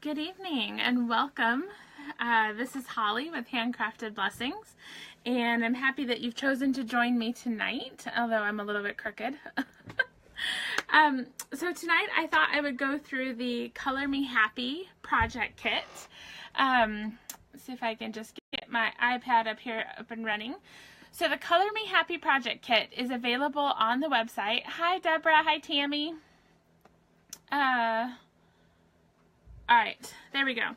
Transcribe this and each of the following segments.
Good evening and welcome. This is Holly with Handcrafted Blessings, and I'm happy that you've chosen to join me tonight, although I'm a little bit crooked. So tonight I thought I would go through the Color Me Happy project kit. See if I can just get my iPad up and running. So the Color Me Happy project kit is available on the website. Hi Deborah, hi Tammy. Alright, there we go.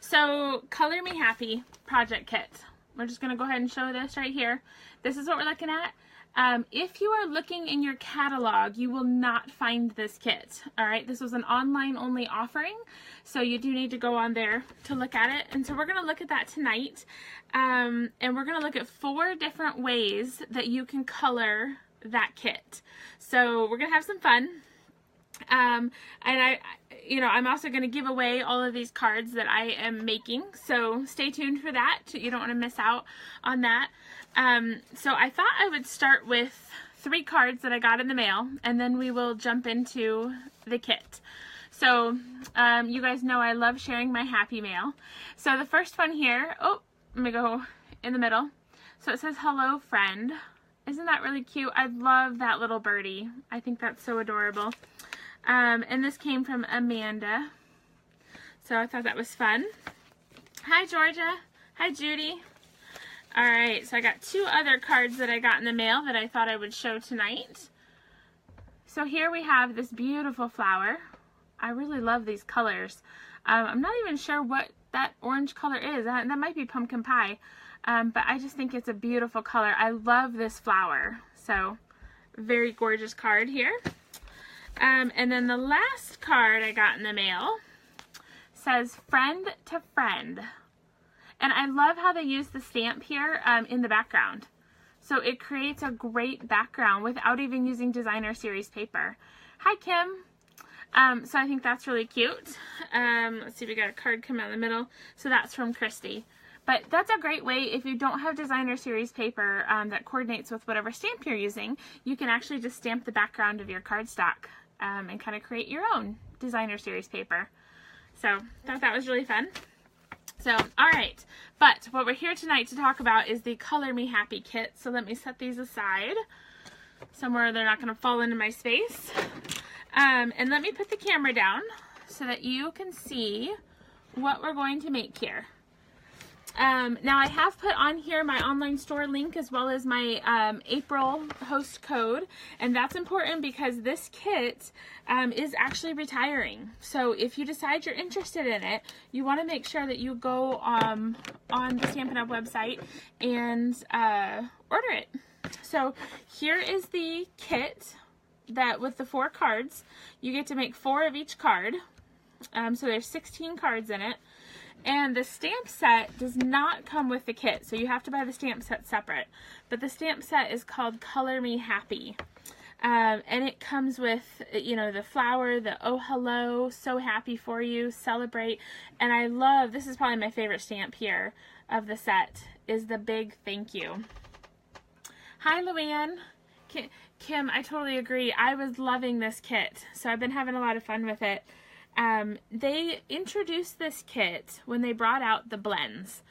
So, Color Me Happy project kit. We're just going to go ahead and show this right here. This is what we're looking at. If you are looking in your catalog, you will not find this kit. Alright, this was an online only offering, so you do need to go on there to look at it. And so we're going to look at that tonight. And we're going to look at 4 different ways that you can color that kit. So, we're going to have some fun. And I'm also going to give away all of these cards that I am making, so stay tuned for that. You don't want to miss out on that. So I thought I would start with 3 cards that I got in the mail, and then we will jump into the kit. So you guys know I love sharing my happy mail. So the first one here, oh, let me go in the middle. So it says, "Hello, friend." Isn't that really cute? I love that little birdie. I think that's so adorable. And this came from Amanda, so I thought that was fun. Hi Georgia, hi Judy. Alright, so I got 2 other cards that I got in the mail that I thought I would show tonight. So here we have this beautiful flower. I really love these colors. I'm not even sure what that orange color is. That might be pumpkin pie, but I just think it's a beautiful color. I love this flower, so very gorgeous card here. And then the last card I got in the mail says "Friend to Friend." And I love how they use the stamp here in the background. So it creates a great background without even using designer series paper. Hi Kim. So I think that's really cute. Let's see, we got a card come out in the middle. So that's from Christy. But that's a great way, if you don't have designer series paper that coordinates with whatever stamp you're using, you can actually just stamp the background of your cardstock and kind of create your own designer series paper. So I thought that was really fun. So, alright, but what we're here tonight to talk about is the Color Me Happy kit. So let me set these aside somewhere they're not going to fall into my space. And let me put the camera down so that you can see what we're going to make here. Now I have put on here my online store link as well as my April host code, and that's important because this kit is actually retiring. So if you decide you're interested in it, you want to make sure that you go on the Stampin' Up! Website and order it. So here is the kit that with the 4 cards. You get to make 4 of each card. So there's 16 cards in it. And the stamp set does not come with the kit, so you have to buy the stamp set separate. But the stamp set is called Color Me Happy. And it comes with, the flower, the "Oh hello, so happy for you, celebrate." And I love, this is probably my favorite stamp here of the set, is the big thank you. Hi Luann. Kim, I totally agree. I was loving this kit, so I've been having a lot of fun with it. They introduced this kit when they brought out the blends.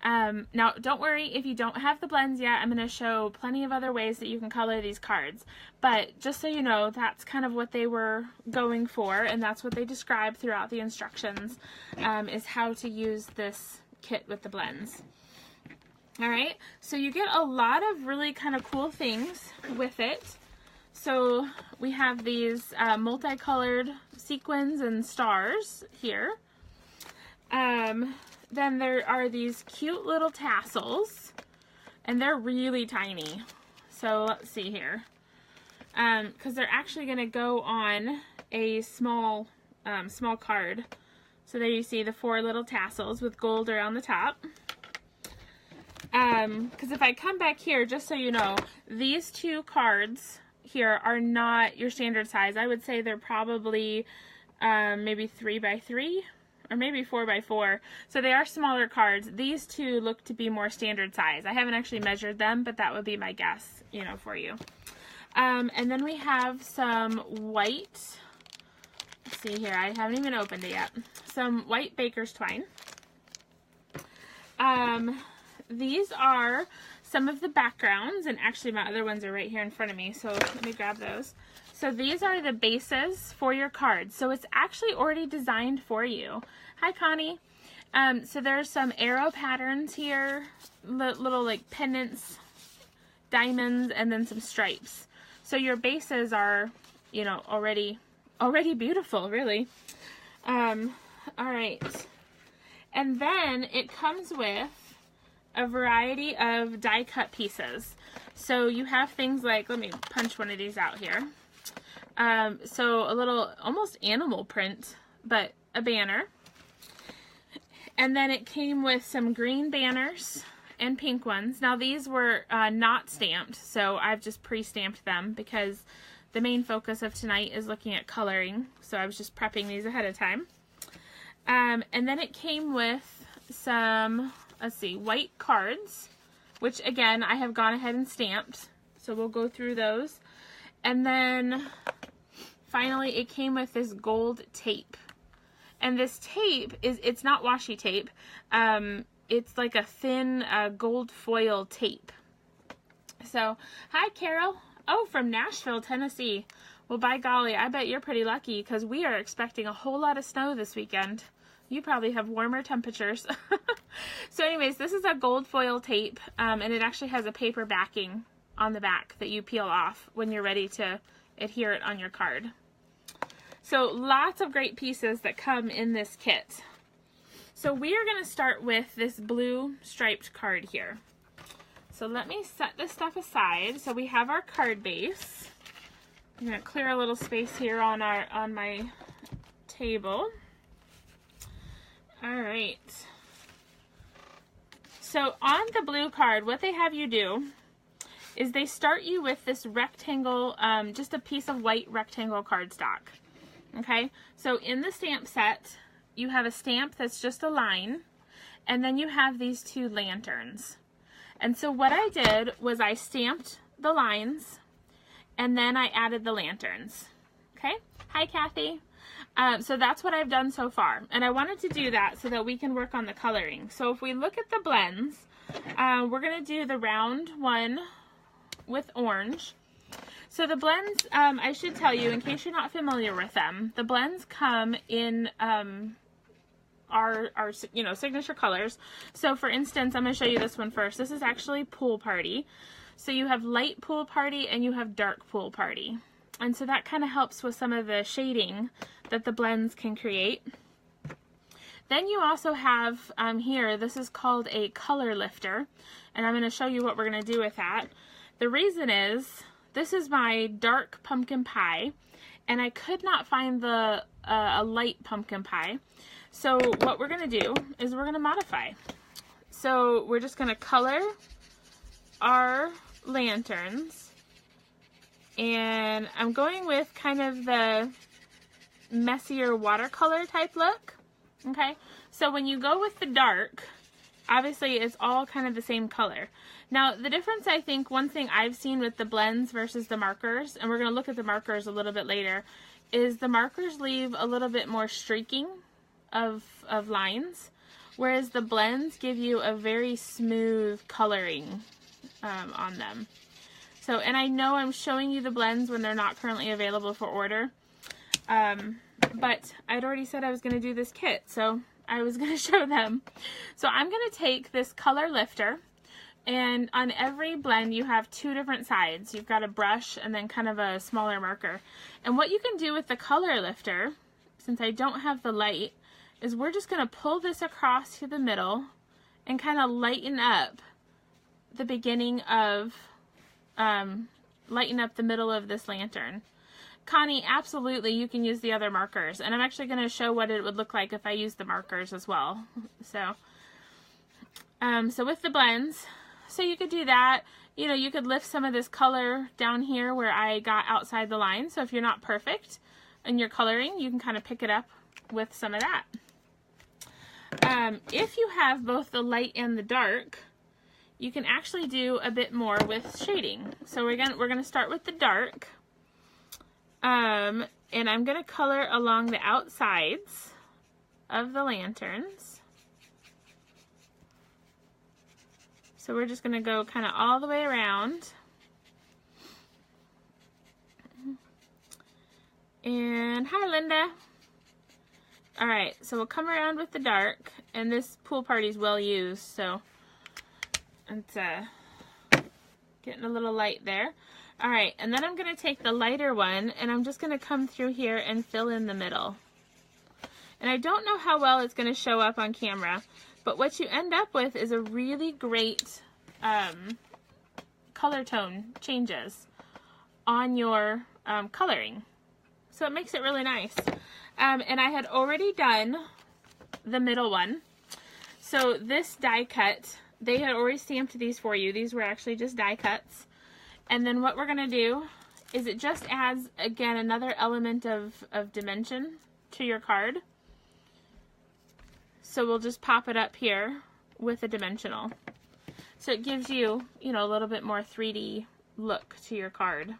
Now, don't worry if you don't have the blends yet. I'm going to show plenty of other ways that you can color these cards. But just so you know, that's kind of what they were going for, and that's what they describe throughout the instructions, is how to use this kit with the blends. Alright, so you get a lot of really kind of cool things with it. So we have these multicolored sequins and stars here. Then there are these cute little tassels, and they're really tiny. So let's see here. Because they're actually going to go on a small card. So there you see the 4 little tassels with gold around the top. Because if I come back here, just so you know, these 2 cards here are not your standard size. I would say they're probably maybe 3 by 3 or maybe 4 by 4. So they are smaller cards. These 2 look to be more standard size. I haven't actually measured them, but that would be my guess, for you. And then we have some white. Let's see here. I haven't even opened it yet. some white baker's twine. These are some of the backgrounds, and actually my other ones are right here in front of me, so let me grab those. So these are the bases for your cards. So it's actually already designed for you. Hi, Connie. So there's some arrow patterns here, little like pendants, diamonds, and then some stripes. So your bases are, you know, already beautiful, really. All right. And then it comes with a variety of die cut pieces. So you have things like, let me punch one of these out here. So a little almost animal print, but a banner. And then it came with some green banners and pink ones. Now these were not stamped, so I've just pre-stamped them because the main focus of tonight is looking at coloring. So I was just prepping these ahead of time. And then it came with some, let's see, white cards, which again, I have gone ahead and stamped. So we'll go through those. And then finally, it came with this gold tape. And this tape it's not washi tape. It's like a thin gold foil tape. So, hi Carol. Oh, from Nashville, Tennessee. Well, by golly, I bet you're pretty lucky because we are expecting a whole lot of snow this weekend. You probably have warmer temperatures. So anyways, this is a gold foil tape, and it actually has a paper backing on the back that you peel off when you're ready to adhere it on your card. So lots of great pieces that come in this kit. So we are going to start with this blue striped card here. So let me set this stuff aside. So we have our card base. I'm going to clear a little space here on my table. All right. So on the blue card, what they have you do is they start you with this rectangle, just a piece of white rectangle cardstock. Okay, so in the stamp set, you have a stamp that's just a line, and then you have these two lanterns. And so what I did was I stamped the lines, and then I added the lanterns. Okay, hi Kathy. So that's what I've done so far, and I wanted to do that so that we can work on the coloring. So if we look at the blends, we're going to do the round one with orange. So the blends, I should tell you, in case you're not familiar with them, the blends come in our you know, signature colors. So for instance, I'm going to show you this one first. This is actually Pool Party. So you have light Pool Party and you have dark Pool Party. And so that kind of helps with some of the shading that the blends can create. Then you also have here, this is called a color lifter. And I'm going to show you what we're going to do with that. The reason is, this is my dark pumpkin pie, and I could not find the a light pumpkin pie. So what we're going to do is we're going to modify. So we're just going to color our lanterns, and I'm going with kind of the messier watercolor type look. Okay, so when you go with the dark, obviously it's all kind of the same color. Now the difference, I think, one thing I've seen with the blends versus the markers, and we're going to look at the markers a little bit later, is the markers leave a little bit more streaking of lines, whereas the blends give you a very smooth coloring on them. So, and I know I'm showing you the blends when they're not currently available for order, but I'd already said I was going to do this kit, so I was going to show them. So I'm going to take this color lifter, and on every blend you have two different sides. You've got a brush and then kind of a smaller marker. And what you can do with the color lifter, since I don't have the light, is we're just going to pull this across to the middle and kind of lighten up the beginning of, lighten up the middle of this lantern. Connie, absolutely, you can use the other markers, and I'm actually going to show what it would look like if I use the markers as well. So with the blends, so you could do that. You know, you could lift some of this color down here where I got outside the line. So if you're not perfect in your coloring, you can kind of pick it up with some of that. If you have both the light and the dark, you can actually do a bit more with shading. So we're gonna start with the dark. And I'm going to color along the outsides of the lanterns. So we're just going to go kind of all the way around. And hi, Linda. All right, so we'll come around with the dark, and this pool party is well used, so it's getting a little light there. All right, and then I'm going to take the lighter one, and I'm just going to come through here and fill in the middle. And I don't know how well it's going to show up on camera, but what you end up with is a really great color tone changes on your coloring. So it makes it really nice. And I had already done the middle one. So this die cut, they had already stamped these for you. These were actually just die cuts. And then what we're going to do is it just adds, again, another element of dimension to your card. So we'll just pop it up here with a dimensional. So it gives you, you know, a little bit more 3D look to your card.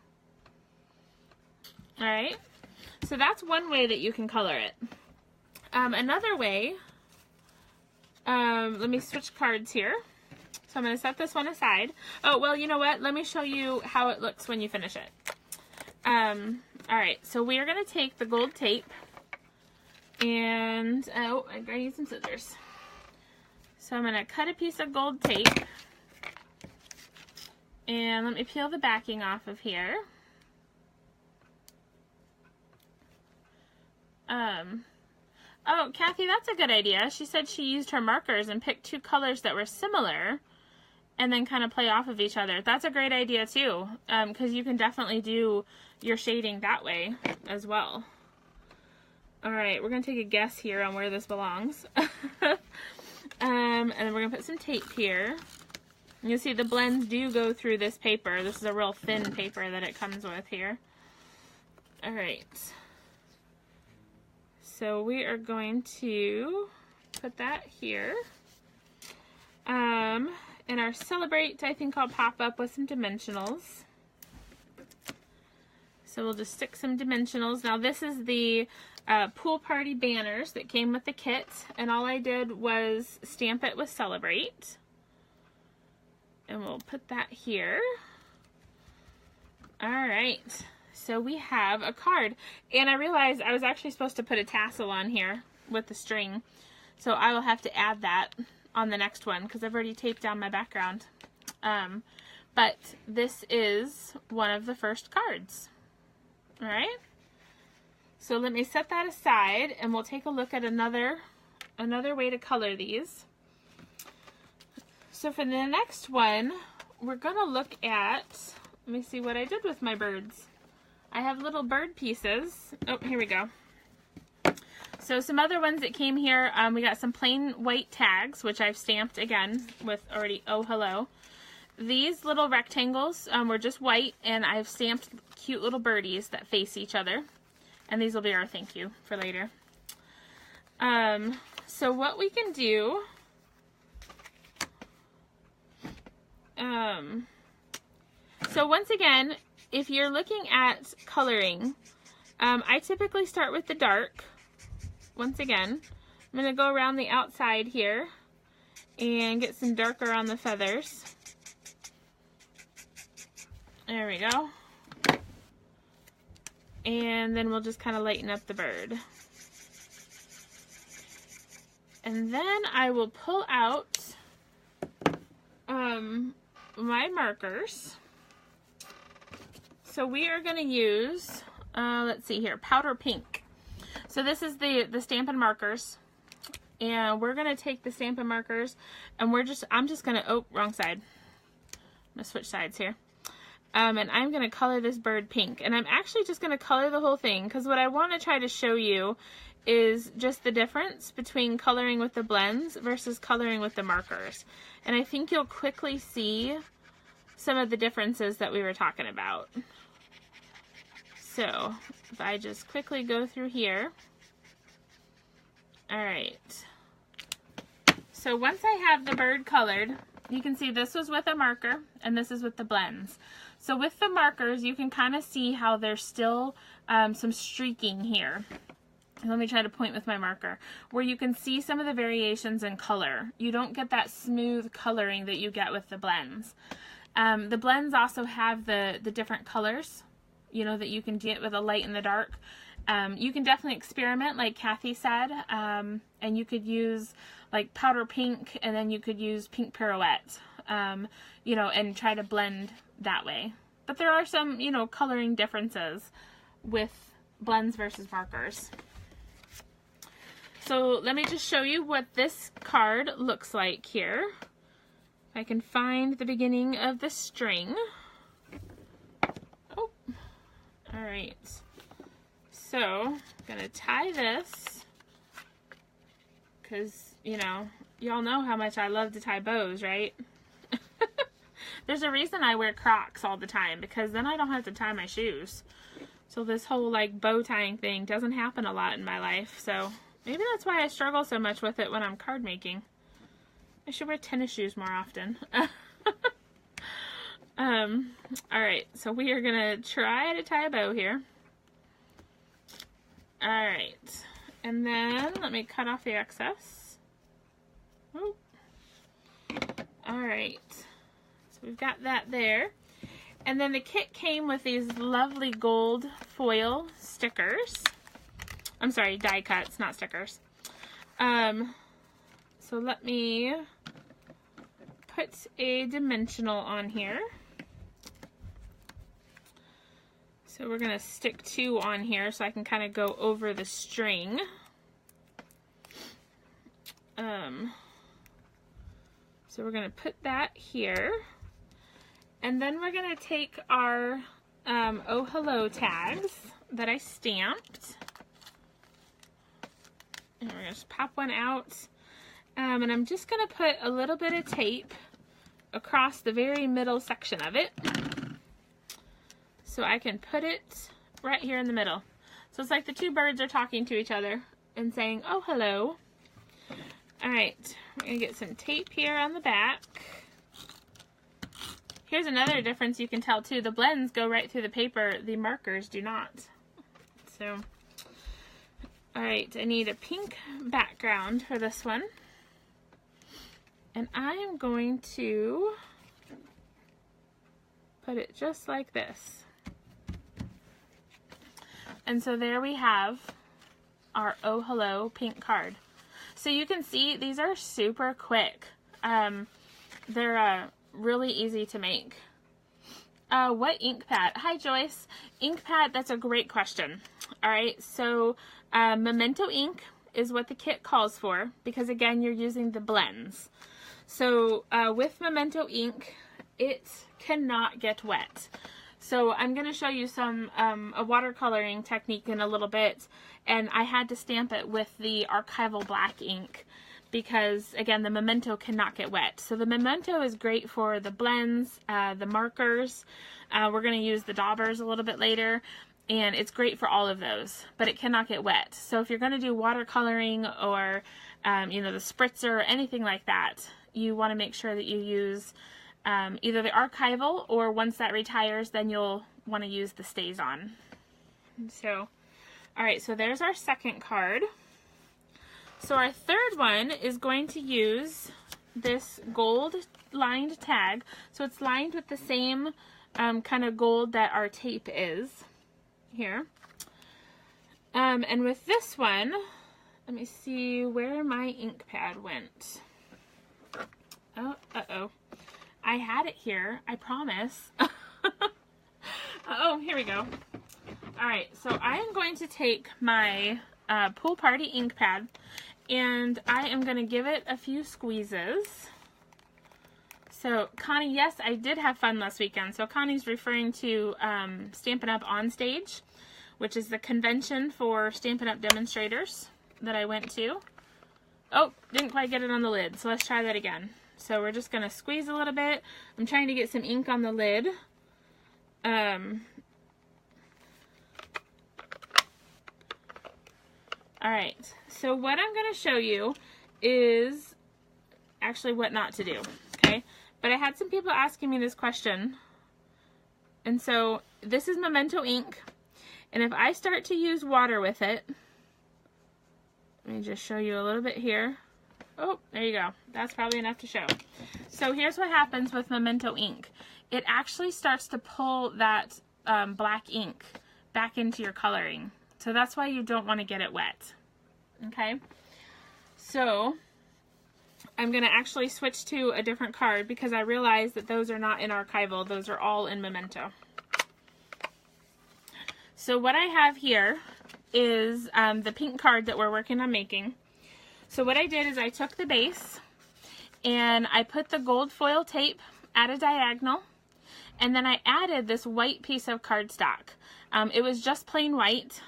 All right. So that's one way that you can color it. Another way, let me switch cards here. So I'm going to set this one aside. Oh, well, you know what? Let me show you how it looks when you finish it. All right, so we are going to take the gold tape and, oh, I'm going to use some scissors. So I'm going to cut a piece of gold tape and let me peel the backing off of here. Oh, Kathy, that's a good idea. She said she used her markers and picked two colors that were similar and then kind of play off of each other. That's a great idea too, because you can definitely do your shading that way as well. All right, we're going to take a guess here on where this belongs. And then we're going to put some tape here. You'll see the blends do go through this paper. This is a real thin paper that it comes with here. All right. So we are going to put that here. And our Celebrate, I think I'll pop up with some dimensionals. So we'll just stick some dimensionals. Now this is the pool party banners that came with the kit, and all I did was stamp it with Celebrate. And we'll put that here. All right. So we have a card, and I realized I was actually supposed to put a tassel on here with the string, so I will have to add that on the next one because I've already taped down my background. But this is one of the first cards. All right, so let me set that aside and we'll take a look at another way to color these. So for the next one, we're gonna look at, let me see what I did with my birds. I have little bird pieces. Oh, here we go. So some other ones that came here, we got some plain white tags, which I've stamped again with already Oh Hello. These little rectangles were just white, and I've stamped cute little birdies that face each other. And these will be our thank you for later. So what we can do, so once again, if you're looking at coloring, I typically start with the dark. Once again, I'm going to go around the outside here and get some darker on the feathers. There we go. And then we'll just kind of lighten up the bird. And then I will pull out my markers. So we are going to use, let's see here, powder pink. So this is the Stampin' Markers. And we're going to take the Stampin' Markers and I'm just going to, oh, wrong side. I'm going to switch sides here. And I'm going to color this bird pink. And I'm actually just going to color the whole thing because what I want to try to show you is just the difference between coloring with the blends versus coloring with the markers. And I think you'll quickly see some of the differences that we were talking about. So if I just quickly go through here. All right. So once I have the bird colored, you can see this was with a marker and this is with the blends. So with the markers, you can kind of see how there's still some streaking here. let me try to point with my marker, where you can see some of the variations in color. You don't get that smooth coloring that you get with the blends. The blends also have the different colors, you know, that you can get with a light and the dark. You can definitely experiment, like Kathy said, and you could use like powder pink, and then you could use pink pirouette, you know, and try to blend that way. But there are some, you know, coloring differences with blends versus markers. So let me just show you what this card looks like here. If I can find the beginning of the string. Oh, all right. So I'm gonna tie this because, you know, y'all know how much I love to tie bows, right? There's a reason I wear Crocs all the time, because then I don't have to tie my shoes. So this whole like bow tying thing doesn't happen a lot in my life. So maybe that's why I struggle so much with it when I'm card making. I should wear tennis shoes more often. Alright, so we are gonna try to tie a bow here. Alright, and then let me cut off the excess. Oh. Alright, so we've got that there. And then the kit came with these lovely gold foil stickers. I'm sorry, die cuts, not stickers. So let me put a dimensional on here. So we're going to stick 2 on here so I can kind of go over the string. So we're going to put that here. And then we're going to take our Oh Hello tags that I stamped. And we're going to just pop one out. And I'm just going to put a little bit of tape across the very middle section of it. So I can put it right here in the middle. So it's like the 2 birds are talking to each other and saying, oh, hello. All right, we're going to get some tape here on the back. Here's another difference you can tell too. The blends go right through the paper. The markers do not. So, all right, I need a pink background for this one. And I am going to put it just like this. And so there we have our Oh Hello pink card. So you can see these are super quick. They're really easy to make. What ink pad? Hi Joyce. Ink pad, that's a great question. All right, so Memento ink is what the kit calls for, because again, you're using the blends. So with Memento ink, it cannot get wet. So I'm going to show you some a watercoloring technique in a little bit, and I had to stamp it with the archival black ink because, again, the Memento cannot get wet. So the Memento is great for the blends, the markers. We're going to use the daubers a little bit later, and it's great for all of those, but it cannot get wet. So if you're going to do watercoloring or, you know, the spritzer or anything like that, you want to make sure that you use either the archival, or once that retires, then you'll want to use the StazOn. So, all right, so there's our second card. So our third one is going to use this gold lined tag. So it's lined with the same kind of gold that our tape is here. And with this one, let me see where my ink pad went. Oh, uh-oh. I had it here, I promise. Oh, here we go. All right, so I am going to take my Pool Party ink pad, and I am going to give it a few squeezes. So Connie, yes, I did have fun last weekend. So Connie's referring to Stampin' Up! On Stage, which is the convention for Stampin' Up! Demonstrators that I went to. Oh, didn't quite get it on the lid, so let's try that again. So we're just going to squeeze a little bit. I'm trying to get some ink on the lid. Alright, so what I'm going to show you is actually what not to do, okay? But I had some people asking me this question. And so this is Memento ink. And if I start to use water with it, Let me just show you a little bit here. Oh, there you go. That's probably enough to show. So here's what happens with Memento ink. It actually starts to pull that black ink back into your coloring. So that's why you don't want to get it wet. Okay? So I'm going to actually switch to a different card because I realized that those are not in Archival. Those are all in Memento. So what I have here is the pink card that we're working on making. So what I did is I took the base and I put the gold foil tape at a diagonal, and then I added this white piece of cardstock. It was just plain white,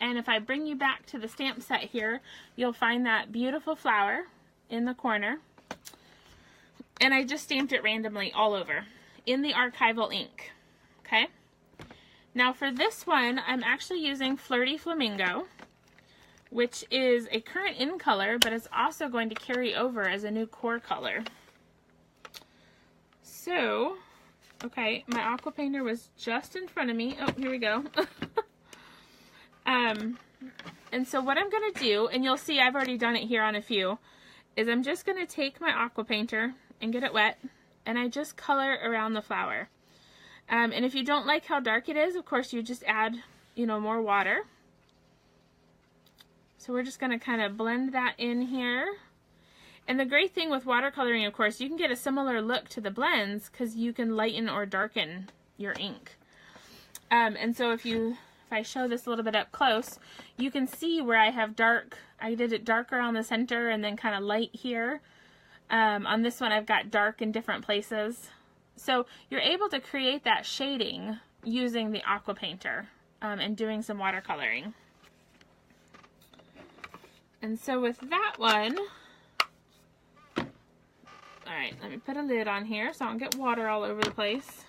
and if I bring you back to the stamp set here, you'll find that beautiful flower in the corner, and I just stamped it randomly all over in the Archival ink. Okay, now for this one I'm actually using Flirty Flamingo, which is a current in color, but it's also going to carry over as a new core color. So, okay, my aqua painter was just in front of me. Oh, here we go. And so what I'm going to do, and you'll see I've already done it here on a few, is I'm just going to take my aqua painter and get it wet, and I just color around the flower. And if you don't like how dark it is, of course you just add, you know, more water. So we're just going to kind of blend that in here. And the great thing with watercoloring, of course, you can get a similar look to the blends because you can lighten or darken your ink. And so if I show this a little bit up close, you can see where I have dark. I did it darker on the center and then kind of light here. On this one I've got dark in different places. So you're able to create that shading using the aqua painter and doing some watercoloring. And so with that one, alright, let me put a lid on here so I don't get water all over the place.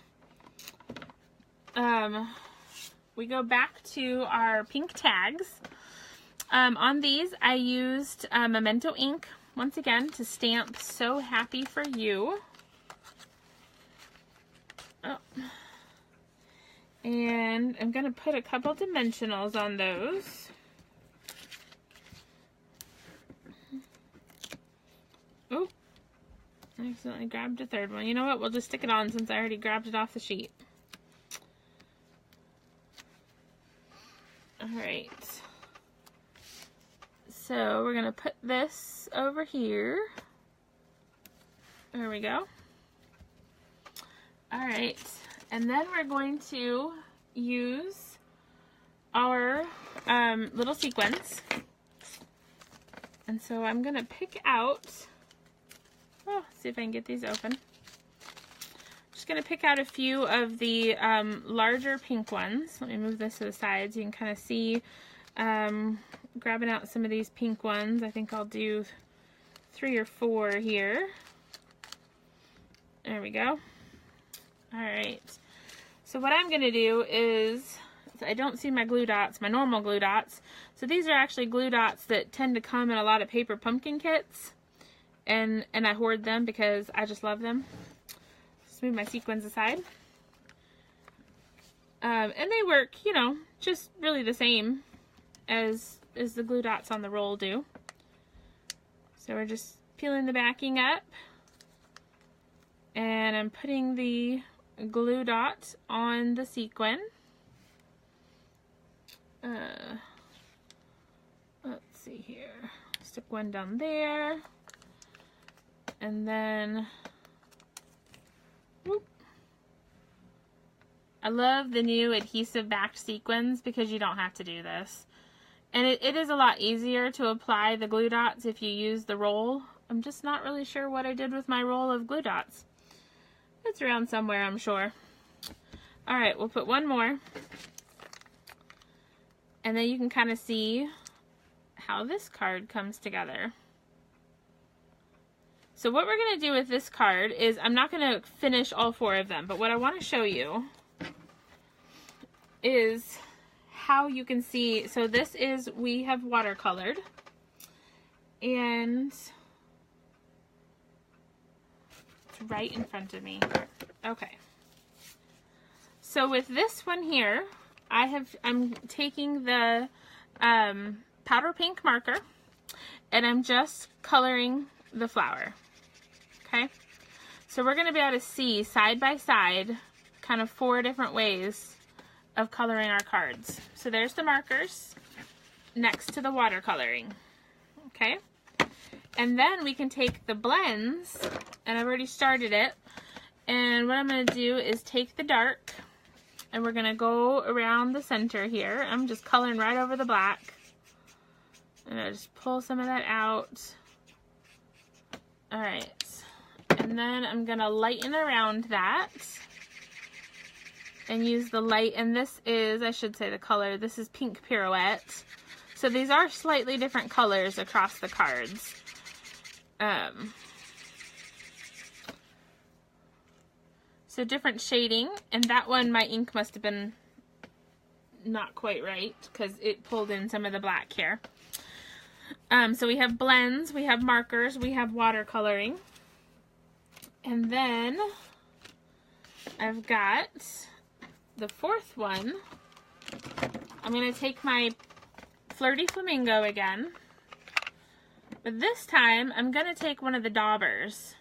We go back to our pink tags. On these I used Memento ink once again to stamp So Happy For You. Oh. And I'm going to put a couple dimensionals on those. Oh, I accidentally grabbed a third one. You know what? We'll just stick it on since I already grabbed it off the sheet. Alright. So we're going to put this over here. There we go. Alright. And then we're going to use our little sequins. And so I'm going to pick out... Oh, see if I can get these open. Just going to pick out a few of the larger pink ones. Let me move this to the side so you can kind of see. Grabbing out some of these pink ones. I think I'll do 3 or 4 here. There we go. Alright. So what I'm going to do is, I don't see my glue dots, my normal glue dots. So these are actually glue dots that tend to come in a lot of paper pumpkin kits. And I hoard them because I just love them. Just move my sequins aside. And they work, you know, just really the same as the glue dots on the roll do. So we're just peeling the backing up. And I'm putting the glue dot on the sequin. Let's see here. Stick one down there. And then, whoop. I love the new adhesive backed sequins because you don't have to do this. And it is a lot easier to apply the glue dots if you use the roll. I'm just not really sure what I did with my roll of glue dots. It's around somewhere, I'm sure. Alright, we'll put one more. And then you can kind of see how this card comes together. So what we're going to do with this card is, I'm not going to finish all 4 of them, but what I want to show you is how you can see, so this is, we have watercolored, and it's right in front of me. Okay. So with this one here, I'm taking the powder pink marker, and I'm just coloring the flower. Okay, so we're going to be able to see side by side kind of 4 different ways of coloring our cards. So there's the markers next to the watercoloring. Okay, and then we can take the blends, and I've already started it, and what I'm going to do is take the dark, and we're going to go around the center here. I'm just coloring right over the black, and I just pull some of that out. All right, and then I'm going to lighten around that and use the light, and this is, I should say the color, this is Pink Pirouette. So these are slightly different colors across the cards. So different shading, and that one my ink must have been not quite right because it pulled in some of the black here. So we have blends, we have markers, we have watercoloring, and then I've got the 4th one. I'm going to take my Flirty Flamingo again, but this time I'm going to take one of the daubers.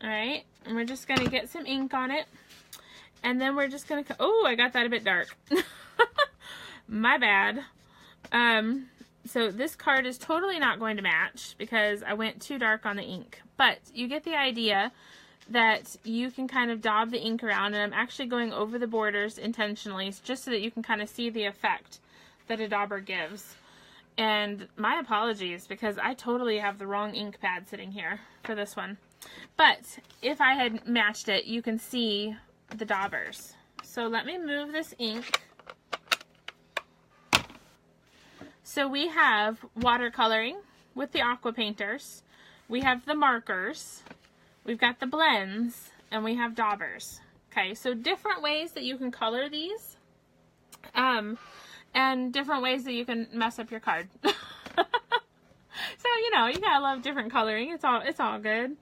Alright, and we're just going to get some ink on it, and then we're just going to, oh, I got that a bit dark. My bad. So this card is totally not going to match because I went too dark on the ink, but you get the idea that you can kind of daub the ink around, and I'm actually going over the borders intentionally just so that you can kind of see the effect that a dauber gives. And my apologies because I totally have the wrong ink pad sitting here for this one. But if I had matched it, you can see the daubers. So let me move this ink. So we have watercoloring with the aqua painters. We have the markers. We've got the blends, and we have daubers. Okay, so different ways that you can color these, and different ways that you can mess up your card. So, you know, you gotta love different coloring. It's all good.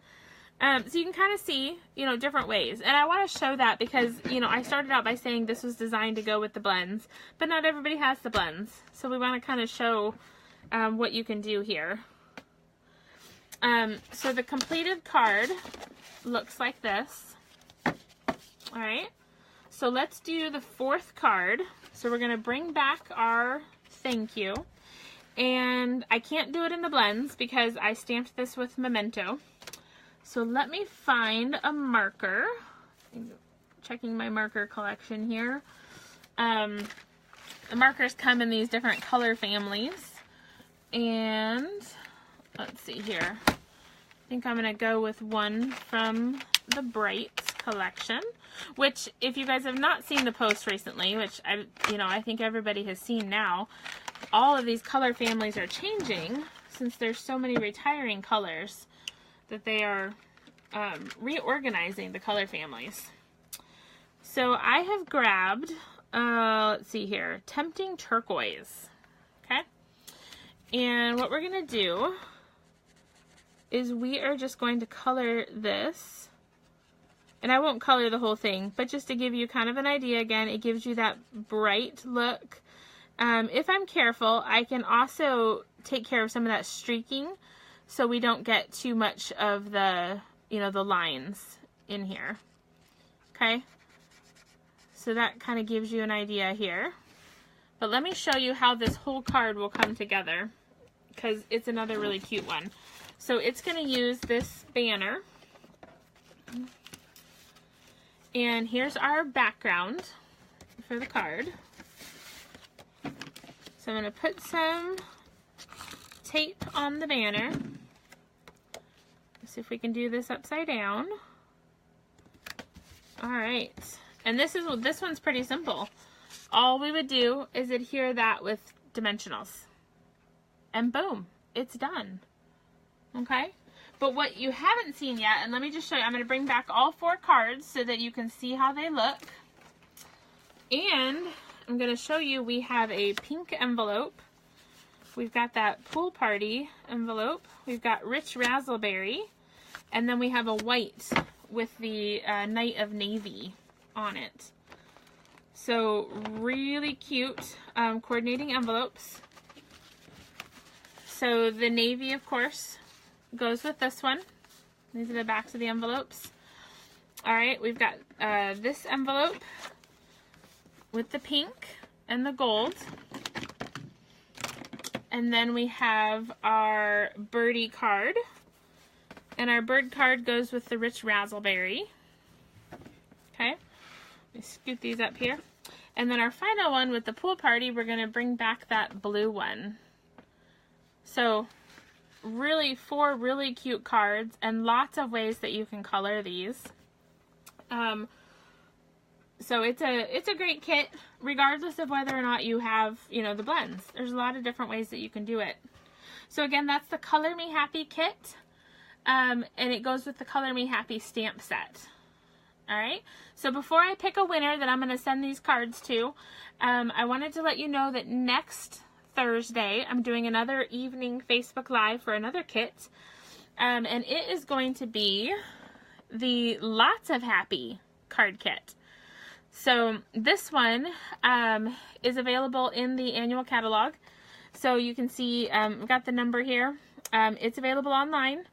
So you can kind of see, you know, different ways. And I want to show that because, you know, I started out by saying this was designed to go with the blends, but not everybody has the blends. So we want to kind of show what you can do here. So the completed card looks like this. All right, so let's do the 4th card. So we're going to bring back our thank you. And I can't do it in the blends because I stamped this with Memento. So let me find a marker. Checking my marker collection here. The markers come in these different color families. And let's see here. I think I'm going to go with one from the Brights collection, which if you guys have not seen the post recently, which I think everybody has seen now, all of these color families are changing since there's so many retiring colors that they are reorganizing the color families. So I have grabbed, let's see here, Tempting Turquoise. Okay. And what we're going to do is we are just going to color this. And I won't color the whole thing, but just to give you kind of an idea, again, it gives you that bright look. If I'm careful, I can also take care of some of that streaking so we don't get too much of the, you know, the lines in here. Okay? So that kind of gives you an idea here. But let me show you how this whole card will come together because it's another really cute one. So it's going to use this banner. And here's our background for the card. So I'm going to put some tape on the banner. Let's see if we can do this upside down. All right. And this one's pretty simple. All we would do is adhere that with dimensionals. And boom, it's done. Okay? But what you haven't seen yet, and let me just show you, I'm going to bring back all 4 cards so that you can see how they look. And I'm going to show you we have a pink envelope. We've got that Pool Party envelope. We've got Rich Razzleberry. And then we have a white with the Night of Navy on it. So really cute coordinating envelopes. So the navy, of course, goes with this one. These are the backs of the envelopes. All right, we've got this envelope with the pink and the gold. And then we have our birdie card. And our bird card goes with the rich razzleberry. Okay, let me scoot these up here. And then our final one with the pool party, we're going to bring back that blue one. So really 4 really cute cards and lots of ways that you can color these. So it's a great kit regardless of whether or not you have, you know, the blends. There's a lot of different ways that you can do it. So again, that's the Color Me Happy kit. And it goes with the Color Me Happy stamp set. Alright, so before I pick a winner that I'm going to send these cards to, I wanted to let you know that next Thursday I'm doing another evening Facebook Live for another kit. And it is going to be the Lots of Happy card kit. So this one is available in the annual catalog. So you can see, I've got the number here. It's available online.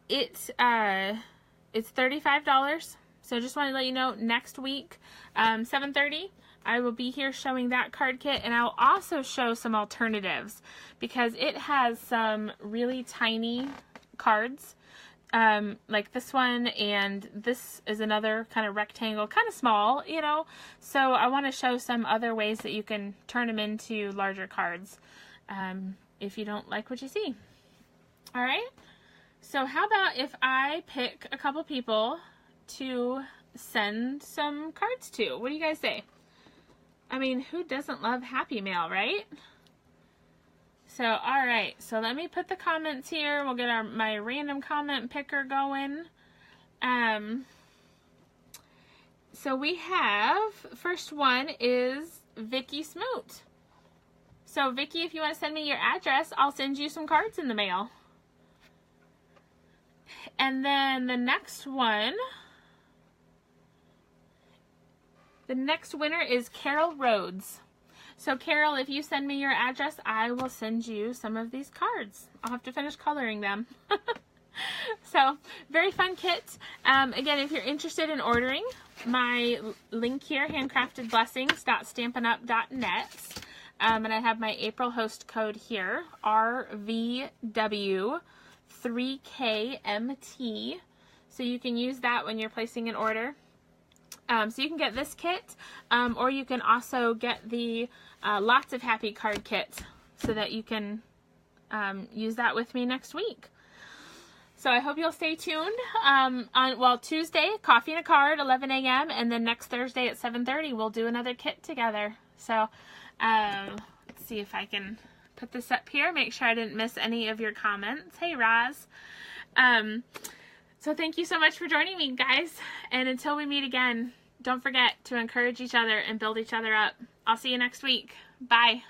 It's $35. So just want to let you know, next week, 7:30, I will be here showing that card kit, and I'll also show some alternatives because it has some really tiny cards, like this one, and this is another kind of rectangle, kind of small, you know. So I want to show some other ways that you can turn them into larger cards if you don't like what you see. All right. So how about if I pick a couple people to send some cards to? What do you guys say? I mean, who doesn't love Happy Mail, right? So, all right. So let me put the comments here. We'll get my random comment picker going. So we have, first one is Vicky Smoot. So Vicky, if you want to send me your address, I'll send you some cards in the mail. And then the next one, the next winner is Carol Rhodes. So Carol, if you send me your address, I will send you some of these cards. I'll have to finish coloring them. So, very fun kit. Again, if you're interested in ordering, my link here, handcraftedblessings.stampinup.net. And I have my April host code here, RVW3KMT. So you can use that when you're placing an order. So you can get this kit, or you can also get the Lots of Happy card kit so that you can use that with me next week. So I hope you'll stay tuned. On Tuesday, Coffee and a Card, 11 a.m. And then next Thursday at 7:30, we'll do another kit together. So let's see if I can put this up here. Make sure I didn't miss any of your comments. Hey, Roz. So thank you so much for joining me, guys. And until we meet again, don't forget to encourage each other and build each other up. I'll see you next week. Bye.